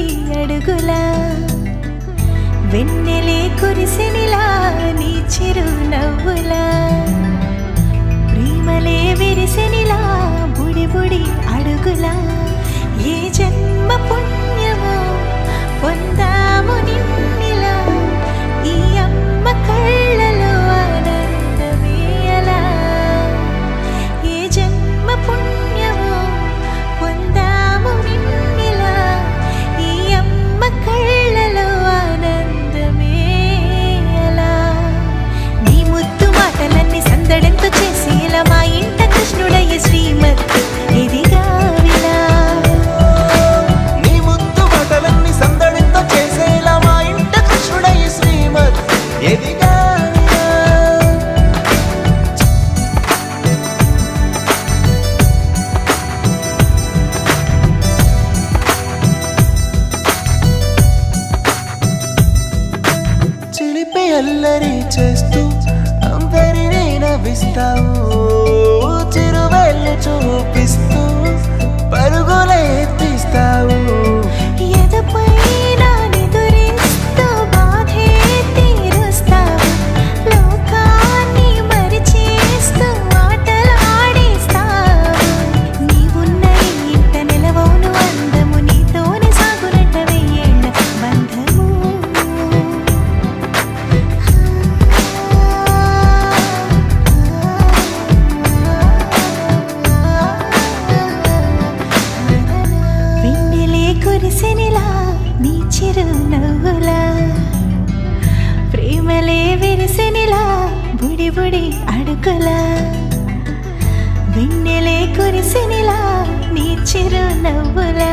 బుడి అడుగులా వెన్నెలే కురిసెనిలా నీ చిరు నవ్వులా ప్రేమలే విరిసెనిలా బుడి బుడి అడుగులా ఏ జన్మ పుణ్యమో పొందాము నిన్నిలా ఈ అమ్మ కళ్ళలో ఆనందమే అలా ఏ జన్మ పుణ్యమో పొందాము నిన్నిలా ఈ అమ్మ కళ్ళలో ఆనందమే అలా నీ ముద్దు మాటలన్నీ సందడంతో చేసేలా మా ఇంట కృష్ణుడయ్య శ్రీమత్తు ఇదిగా విలా నీ ముద్దు మాటలన్నీ సందడితో చేసేలా మా ఇంట కృష్ణుడయ్య శ్రీమత్ ఎదిగా చిలిపి అల్లరి చేస్తూ అందరినీ నవ్విస్తావు చిరువెళ్ళు చూపిస్తూ పరుగులే తీస్తావు ఎదపైన నిదురిస్తూ బాధే తీరుస్తావు లోకాన్ని మరిచేస్తూ ఆటలాడేస్తావు నీవున్న ఈ ఇంట నిలవవును అందము నీతోనే సాగునట్ట వెయ్యేళ్ళ బంధము వెన్నెలే కురిసెనిలా నీ చిరు నవ్వులా ప్రేమలే విరిసెనిలా బుడి బుడి అడుగులా వెన్నెలే కురిసెనిలా నీ చిరు నవ్వులా